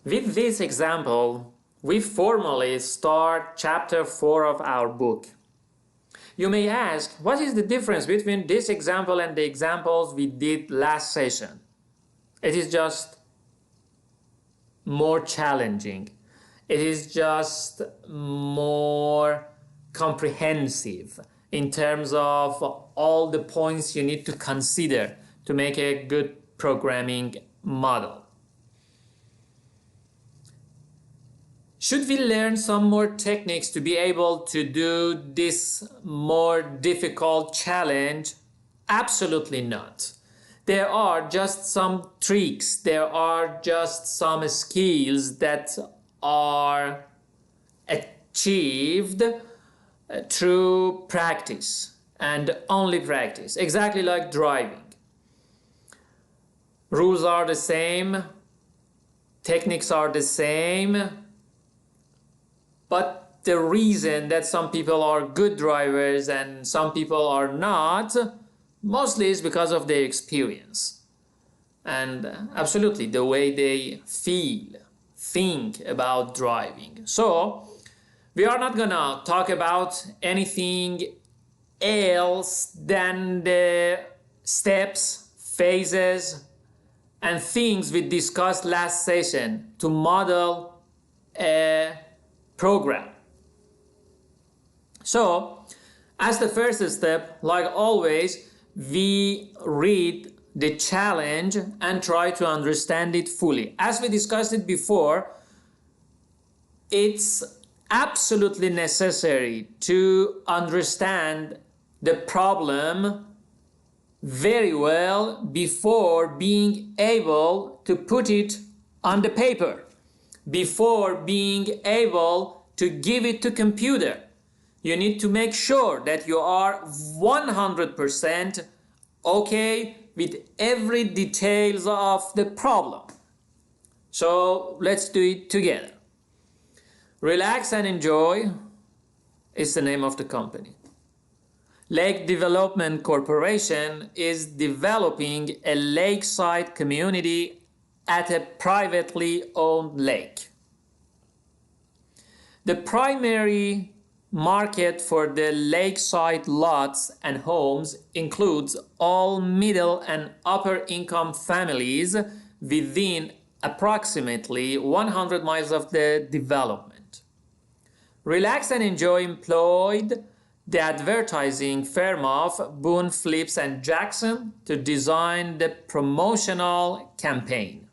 With this example, we formally start chapter 4 of our book. You may ask, what is the difference between this example and the examples we did last session? It is just more challenging. It is just more comprehensive in terms of all the points you need to consider to make a good programming model. Should we learn some more techniques to be able to do this more difficult challenge? Absolutely not. There are just some tricks, there are just some skills that are achieved through practice and only practice, exactly like driving. Rules are the same, techniques are the same, but the reason that some people are good drivers and some people are not, mostly is because of their experience. And absolutely the way they feel, think about driving. So, we are not gonna talk about anything else than the steps, phases, and things we discussed last session to model a program. So, as the first step, like always, we read the challenge and try to understand it fully. As we discussed it before, it's absolutely necessary to understand the problem very well before being able to put it on the paper, before being able to give it to computer. You need to make sure that you are 100% okay with every details of the problem. So let's do it together. Relax and Enjoy is the name of the company. Lake Development Corporation is developing a lakeside community at a privately owned lake. The primary market for the lakeside lots and homes includes all middle and upper income families within approximately 100 miles of the development. Relax and Enjoy employed the advertising firm of Boone, Phillips and Jackson to design the promotional campaign.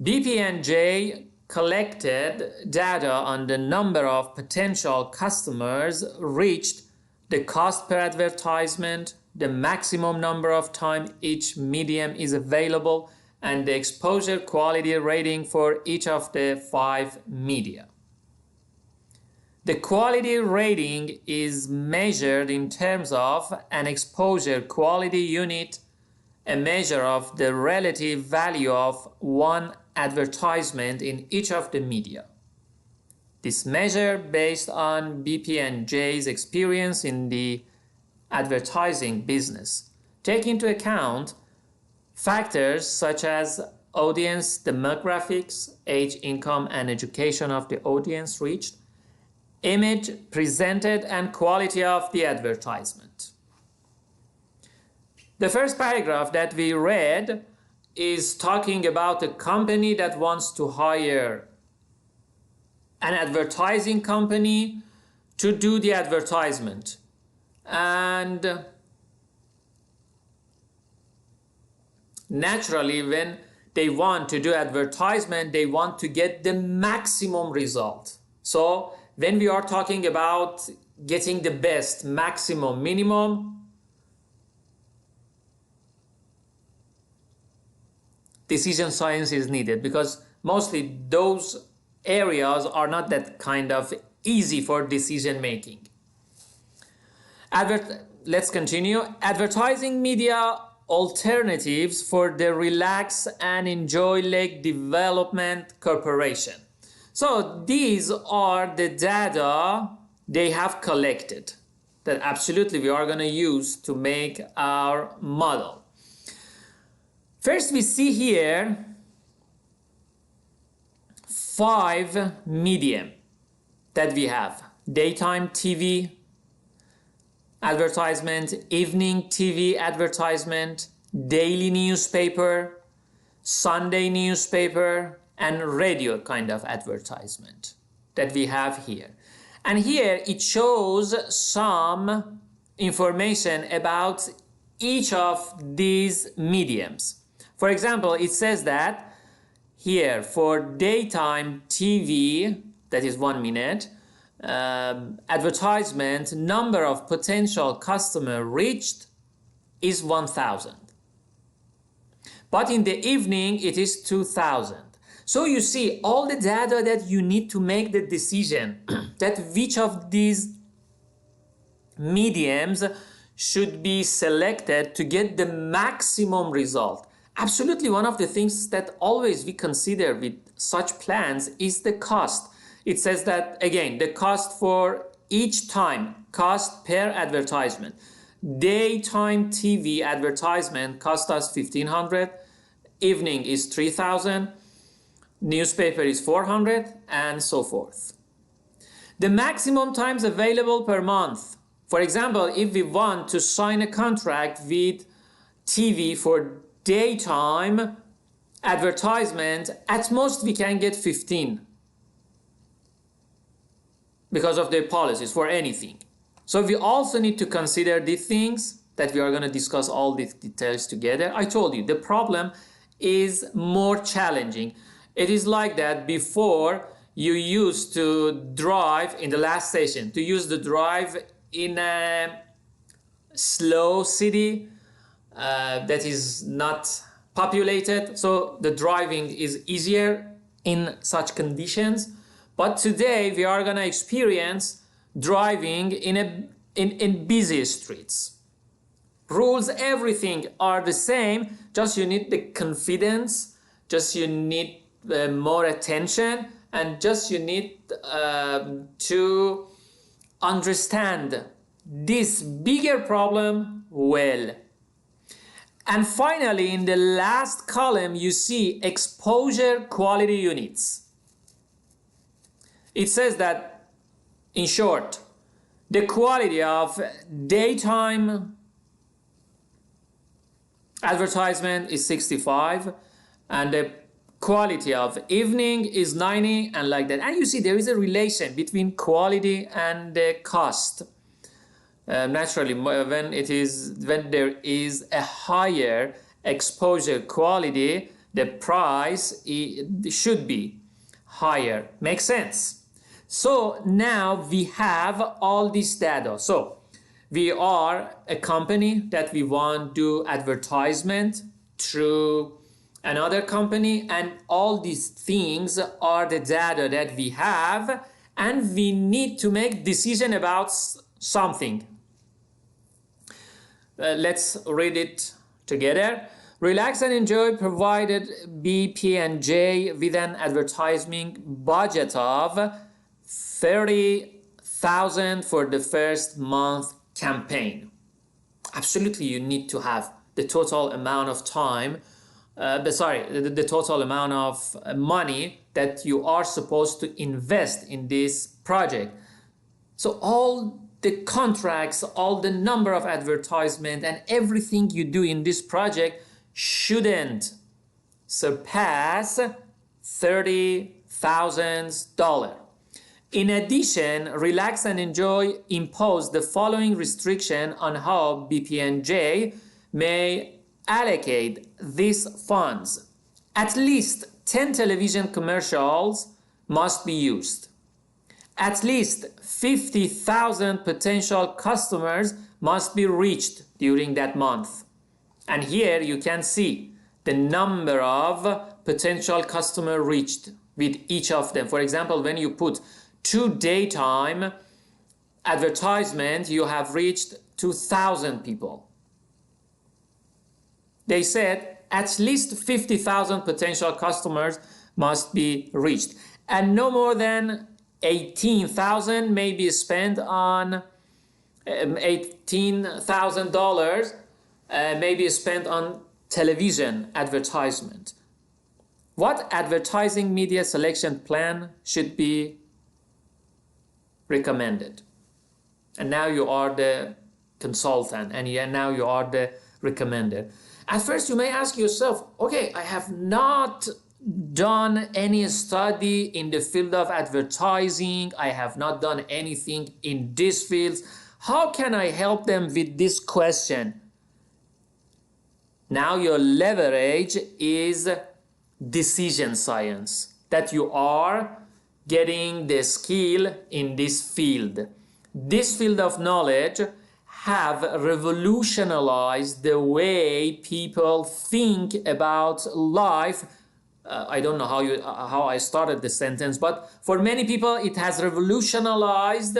BP&J collected data on the number of potential customers reached, the cost per advertisement, the maximum number of time each medium is available, and the exposure quality rating for each of the 5 media. The quality rating is measured in terms of an exposure quality unit, a measure of the relative value of one advertisement in each of the media. This measure based on BP&J's experience in the advertising business take into account factors such as audience demographics, age, income, and education of the audience reached, image presented, and quality of the advertisement. The first paragraph that we read is talking about a company that wants to hire an advertising company to do the advertisement. And naturally, when they want to do advertisement, they want to get the maximum result. So when we are talking about getting the best, maximum, minimum, decision science is needed, because mostly those areas are not that kind of easy for decision making. Let's continue. Advertising media alternatives for the Relax and Enjoy Lake Development Corporation. So these are the data they have collected that absolutely we are going to use to make our model. First, we see here 5 medium that we have: daytime TV advertisement, evening TV advertisement, daily newspaper, Sunday newspaper, and radio kind of advertisement that we have here. And here it shows some information about each of these mediums. For example, it says that here for daytime TV, that is 1 minute, advertisement, number of potential customer reached is 1,000. But in the evening, it is 2,000. So you see all the data that you need to make the decision that which of these mediums should be selected to get the maximum result. Absolutely, one of the things that always we consider with such plans is the cost. It says that, again, the cost for each time, cost per advertisement. Daytime TV advertisement cost us 1,500, evening is 3,000, newspaper is 400, and so forth. The maximum times available per month. For example, if we want to sign a contract with TV for daytime advertisement, at most we can get 15 because of their policies for anything. So we also need to consider these things that we are going to discuss all these details together. I told you the problem is more challenging. It is like that before you used to drive in the last station, to use the drive in a slow city that is not populated, so the driving is easier in such conditions. But today we are going to experience driving in busy streets. Rules, everything are the same, just you need the confidence, just you need more attention, and just you need to understand this bigger problem well. And finally, in the last column, you see exposure quality units. It says that, in short, the quality of daytime advertisement is 65, and the quality of evening is 90, and like that. And you see there is a relation between quality and the cost. Naturally, when there is a higher exposure quality, the price should be higher. Makes sense? So now we have all this data. So we are a company that we want to do advertisement through another company, and all these things are the data that we have, and we need to make decision about something. Let's read it together. Relax and Enjoy provided BP&J with an advertising budget of $30,000 for the first month campaign. Absolutely, you need to have the total amount of time, the total amount of money that you are supposed to invest in this project. So all the contracts, all the number of advertisement, and everything you do in this project shouldn't surpass $30,000. In addition, Relax and Enjoy imposed the following restriction on how BP&J may allocate these funds. At least 10 television commercials must be used. At least 50,000 potential customers must be reached during that month. And here you can see the number of potential customers reached with each of them. For example, when you put 2 daytime advertisement, you have reached 2,000 people. They said at least 50,000 potential customers must be reached, and no more than 18,000 may be spent on $18,000 may be spent on television advertisement. What advertising media selection plan should be recommended? And now you are the consultant, and now you are the recommender. At first you may ask yourself, okay, I have not done any study in the field of advertising, I have not done anything in this field, how can I help them with this question? Now your leverage is decision science, that you are getting the skill in this field. This field of knowledge have revolutionized the way people think about life. I don't know how I started the sentence, but for many people it has revolutionized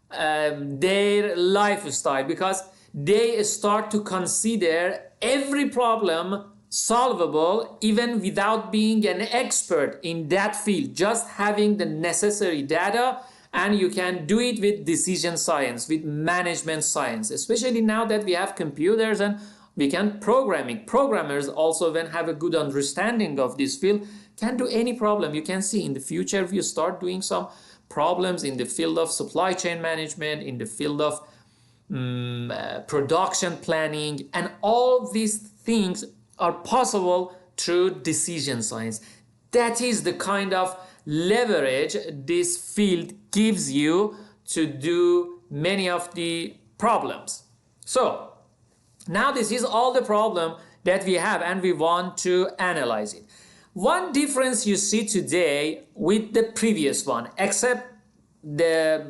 their lifestyle, because they start to consider every problem solvable even without being an expert in that field, just having the necessary data, and you can do it with decision science, with management science, especially now that we have computers and we can programmers also, when have a good understanding of this field, can do any problem. You can see in the future if you start doing some problems in the field of supply chain management, in the field of production planning, and all these things are possible through decision science. That is the kind of leverage this field gives you to do many of the problems. So now this is all the problem that we have, and we want to analyze it. One difference you see today with the previous one, except the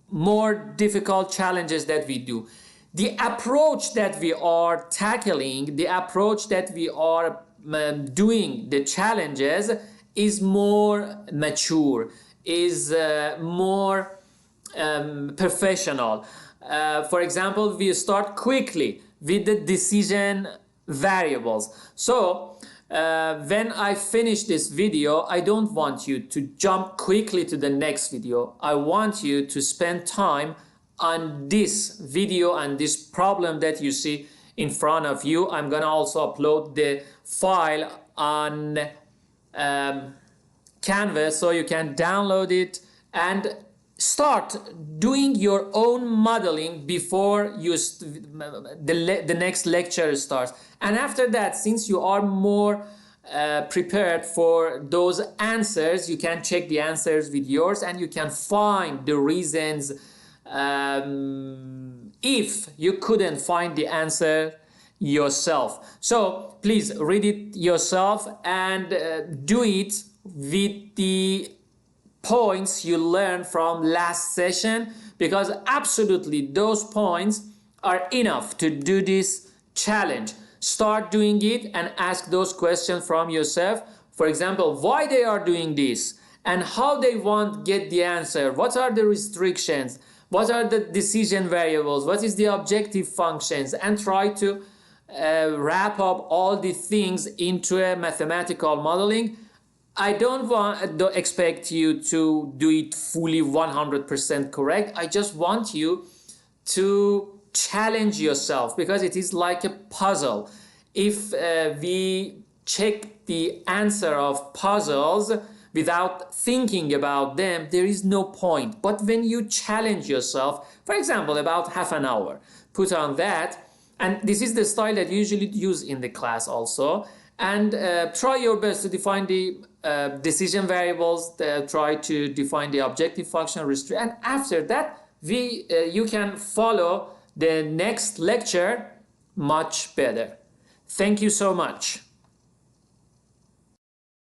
more difficult challenges that we do, the approach that we are tackling, the approach that we are doing the challenges is more mature, is more professional. For example, we start quickly with the decision variables. So when I finish this video, I don't want you to jump quickly to the next video. I want you to spend time on this video and this problem that you see in front of you. I'm gonna also upload the file on Canvas, so you can download it and start doing your own modeling before you the next lecture starts. And after that, since you are more prepared for those answers, you can check the answers with yours, and you can find the reasons if you couldn't find the answer yourself. So please read it yourself and do it with the points you learned from last session, because absolutely those points are enough to do this challenge. Start doing it and ask those questions from yourself. For example, why they are doing this and how they want get the answer. What are the restrictions? What are the decision variables? What is the objective functions? And try to wrap up all the things into a mathematical modeling. I don't expect you to do it fully 100% correct. I just want you to challenge yourself, because it is like a puzzle. If we check the answer of puzzles without thinking about them, there is no point. But when you challenge yourself, for example, about half an hour, put on that, and this is the style that you usually use in the class also, and try your best to define the decision variables, try to define the objective function, and after that you can follow the next lecture much better. Thank you so much.